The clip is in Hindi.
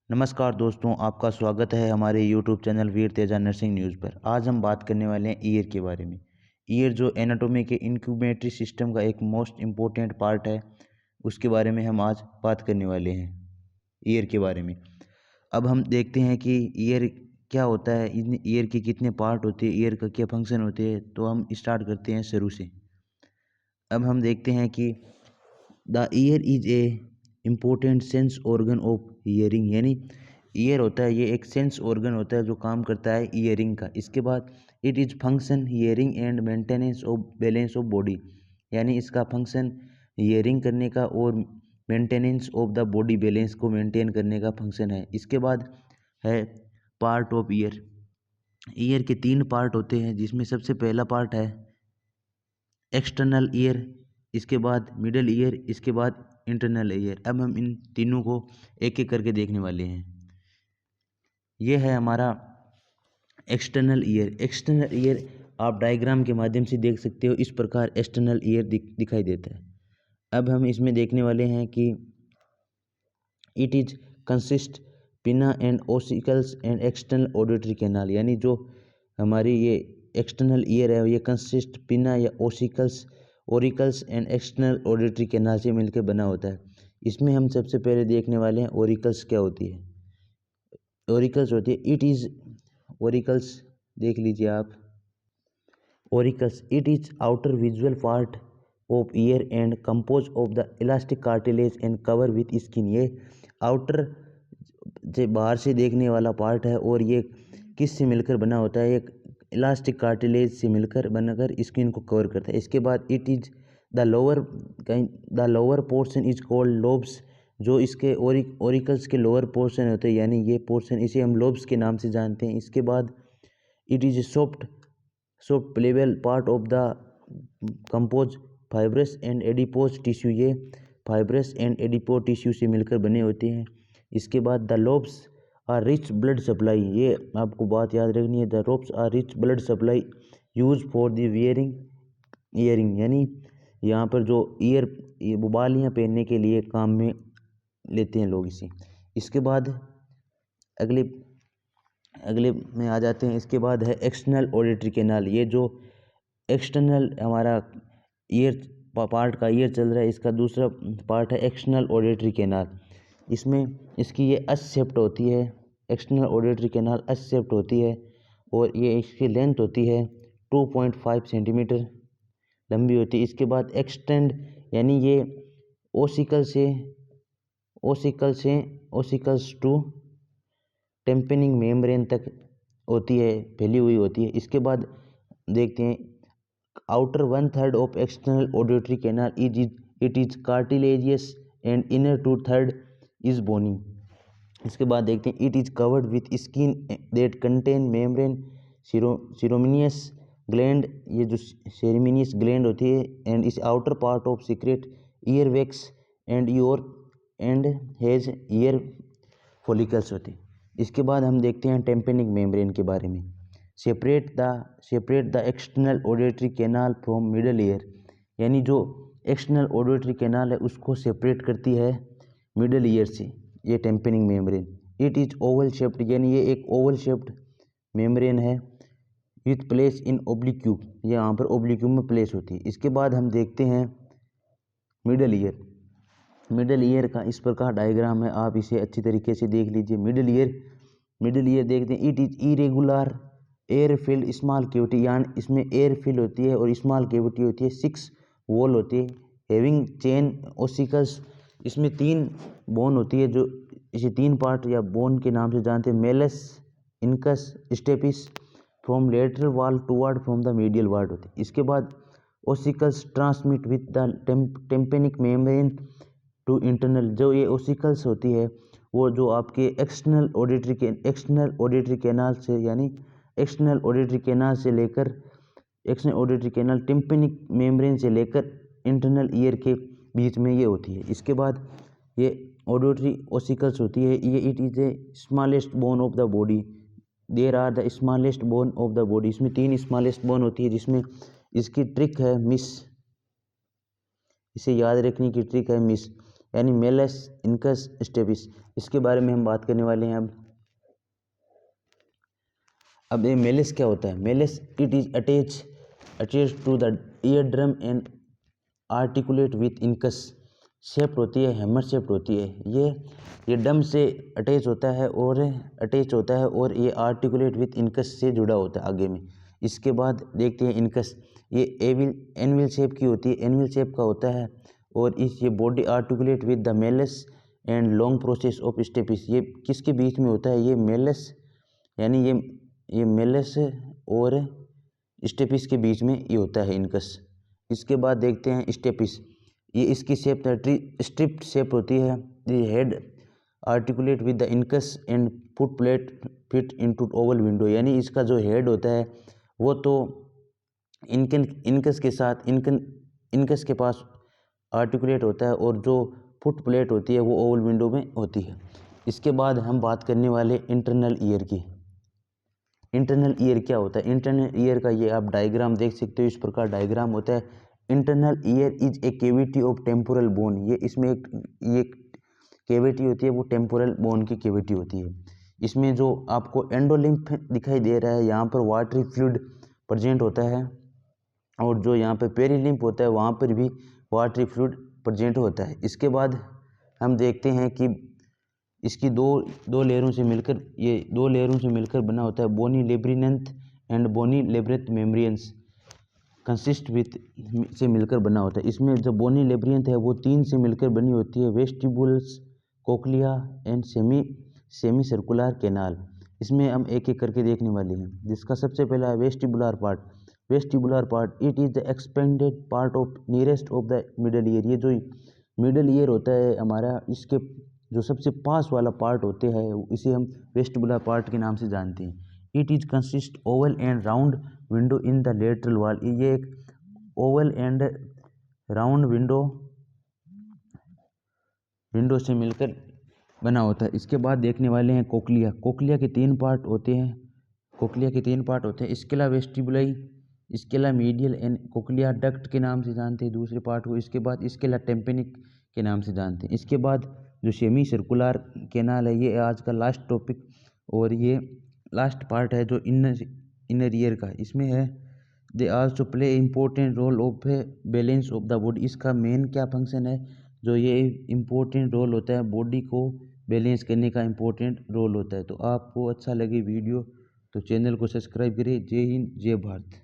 नमस्कार दोस्तों, आपका स्वागत है हमारे YouTube चैनल वीर तेजा नर्सिंग न्यूज़ पर। आज हम बात करने वाले हैं ईयर के बारे में। ईयर जो एनाटॉमी के इंक्यूबेटरी सिस्टम का एक मोस्ट इम्पोर्टेंट पार्ट है, उसके बारे में हम आज बात करने वाले हैं, ईयर के बारे में। अब हम देखते हैं कि ईयर क्या होता है, इन ईयर के कितने पार्ट होते हैं, ईयर का क्या फंक्शन होते हैं। तो हम स्टार्ट करते हैं शुरू से। अब हम देखते हैं कि the year is a important sense organ of hearing, यानी ईयर होता है, ये एक सेंस ऑर्गन होता है जो काम करता है ईयरिंग का। इसके बाद it is function hearing and maintenance of balance of body, यानी इसका फंक्शन हीयरिंग करने का और maintenance of the body balance को मेंटेन करने का फंक्शन है। इसके बाद है पार्ट ऑफ ईयर। ईयर के 3 पार्ट होते हैं, जिसमें सबसे पहला पार्ट है एक्सटर्नल ईयर, इसके बाद मिडल ईयर, इसके बाद इंटरनल ईयर। अब हम इन तीनों को एक एक करके देखने वाले हैं। ये है हमारा एक्सटर्नल ईयर। एक्सटर्नल ईयर आप डायग्राम के माध्यम से देख सकते हो, इस प्रकार एक्सटर्नल ईयर दिखाई देता है। अब हम इसमें देखने वाले हैं कि इट इज कंसिस्ट पिना and ossicles and external auditory canal, यानी जो हमारी ये एक्सटर्नल ईयर है ये कंसिस्ट पिना या oracles and external auditory canal से मिलकर बना होता है। इसमें हम सबसे पहले देखने वाले हैं ओरिकल्स क्या होती है। ओरिकल्स होती है, इट इज़ ओरिकल्स देख लीजिए आप। Oracles it is outer visual part of year and compose of the elastic cartilage and cover with skin. ये आउटर से बाहर से देखने वाला पार्ट है और ये किस से मिलकर बना होता है, एक इलास्टिक कार्टिलेज से मिलकर बनकर स्किन को कवर करता है। इसके बाद it is the lower portion is called lobes, जो इसके ओरिकल्स के लोअर पोर्शन होते हैं, यानी ये पोर्शन, इसे हम लोब्स के नाम से जानते हैं। इसके बाद it is soft pliable part of the compose fibrous and adipose tissue. ये फाइब्रस एंड एडिपोज टिश्यू से मिलकर बने होते हैं। इसके बाद the lobes are rich blood supply, ये आपको बात याद रखनी है। The lobes are rich blood supply use for the earring, यानी यहाँ पर जो ये बालियाँ पहनने के लिए काम में लेते हैं लोग इसे। इसके बाद अगले में आ जाते हैं। इसके बाद है एक्सटर्नल ऑडिटरी कैनाल। ये जो एक्सटर्नल हमारा ईयर पार्ट का ईयर चल रहा है, इसका दूसरा पार्ट है एक्सटर्नल ऑडिटरी कैनाल। इसमें इसकी ये एस-शेप्ड होती है, एक्सटर्नल ऑडिटरी कैनाल एस-शेप्ड होती है और ये इसकी लेंथ होती है 2.5 सेंटीमीटर लंबी होती है। इसके बाद एक्सटेंड, यानी ये ओसिकल्स टू टेम्पेनिंग मेम्ब्रेन तक होती है, फैली हुई होती है। इसके बाद देखते हैं outer 1/3 of external auditory canal it is cartilaginous and inner 2/3 is bony. इसके बाद देखते हैं it is covered with skin that contain membrane ceruminous gland, ये जो सेरेमिनियस ग्लैंड होती है, and is outer part of secrete earwax and has hair follicles होते हैं। इसके बाद हम देखते हैं टेम्पेनिक मेम्ब्रेन के बारे में। Separate the external auditory canal from middle ear, यानी जो एक्सटर्नल ऑडिटरी कैनाल है उसको सेपरेट करती है मिडल ईयर से ये tympanic membrane. It is Oval shaped, यानी ये एक ओवल शेप्ड मेम्ब्रेन है विथ प्लेस इन ओब्लिक्यू, ये यहाँ पर ओब्लिक्यू में प्लेस होती है। इसके बाद हम देखते हैं मिडल ईयर का इस प्रकार डायग्राम है, आप इसे अच्छी तरीके से देख लीजिए। मिडल ईयर देखते हैं। It is irregular air filled small cavity, यानी इसमें एयर फिल होती है और स्मॉल कैविटी होती है, 6 वॉल होती है, हैविंग चेन ओसिकल्स। इसमें 3 बोन होती है, जो इसे 3 पार्ट या बोन के नाम से जानते हैं। Malleus, incus, stapes from lateral wall toward from the medial wall होती है। इसके बाद ossicles transmit with the tympanic membrane to internal, जो ये ओसिकल्स होती है वो जो आपके एक्सटर्नल ऑडिटरी कैनाल से, यानी external auditory canal tympanic membrane से लेकर इंटरनल ईयर के बीच में ये होती है। इसके बाद ये ऑडिटरी ओसिकल्स होती है, ये it is a smallest bone of the body, there are the smallest bone of the body. इसमें 3 स्मॉलेस्ट बोन होती है, जिसमें इसकी ट्रिक है मिस, इसे याद रखने की ट्रिक है मिस। यानी मेलस, इनकस, स्टेपिस, इसके बारे में हम बात करने वाले हैं। अब ये मेलस क्या होता है? Malleus it is attach to the ear drum and articulate with incus. Shape होती है, हैमर शेप होती है। ये डम से अटैच होता है और ये आर्टिकुलेट विथ इनकस से जुड़ा होता है आगे में। इसके बाद देखते हैं इनकस, ये एनविल शेप की होती है, एनविल शेप का होता है और ये body articulate with the malleus and long process of stapes. ये किसके बीच में होता है? ये मेलस, यानी ये मेलस और स्टेपिस के बीच में ये होता है इनकस। इसके बाद देखते हैं स्टेपिस, ये इसकी शेप स्ट्रिप्ड शेप होती है। The head articulate with the incus and foot plate fit into Oval window, यानी इसका जो हेड होता है वो तो इनकस के साथ इनकस के पास आर्टिकुलेट होता है और जो फुट प्लेट होती है वो ओवल विंडो में होती है। इसके बाद हम बात करने वाले इंटरनल ईयर की। इंटरनल ईयर क्या होता है? इंटरनल ईयर का ये आप डायग्राम देख सकते हो, इस प्रकार डायग्राम होता है। Internal ear is a cavity of temporal bone. ये इसमें ये केविटी होती है, वो टेम्पोरल बोन की केविटी होती है। इसमें जो आपको एंडोलिम्फ दिखाई दे रहा है, यहाँ पर वाटरी फ्लूइड प्रेजेंट होता है और जो यहाँ पे पेरीलिम्फ होता है वहाँ पर भी वाटरी फ्लूइड प्रेजेंट होता है। इसके बाद हम देखते हैं कि इसकी दो लेयरों से मिलकर बना होता है। Bony labyrinth and bony labyrinth membranes consist with से मिलकर बना होता है। इसमें जो बोनी लेब्रिनंथ है वो 3 से मिलकर बनी होती है, vestibules, cochlea and semicircular canal. इसमें हम एक एक करके देखने वाले हैं। जिसका सबसे पहला है vestibular part. Vestibular part it is the expanded part of nearest of the middle ear. ये जो मिडल ईयर होता है हमारा, इसके जो सबसे पास वाला पार्ट होते हैं इसे हम वेस्टिबुलर पार्ट के नाम से जानते हैं। It is consist Oval and round window in the lateral wall. ये एक ओवल एंड राउंड विंडो से मिलकर बना होता है। इसके बाद देखने वाले हैं कोक्लिया। कोक्लिया के 3 पार्ट होते हैं। Scala vestibuli, Scala medial and cochlea duct के नाम से जानते हैं दूसरे पार्ट को। इसके बाद स्केला टेम्पेनिक के नाम से जानते हैं। इसके बाद जो सेमी सर्कुलर कैनाल है, ये आज का लास्ट टॉपिक और ये लास्ट पार्ट है जो इनर ईयर का। इसमें है they also play important role of balance of the body. इसका मेन क्या फंक्शन है? जो ये इम्पोर्टेंट रोल होता है, बॉडी को बैलेंस करने का इम्पोर्टेंट रोल होता है। तो आपको अच्छा लगे वीडियो तो चैनल को सब्सक्राइब करें। जय हिंद, जय भारत।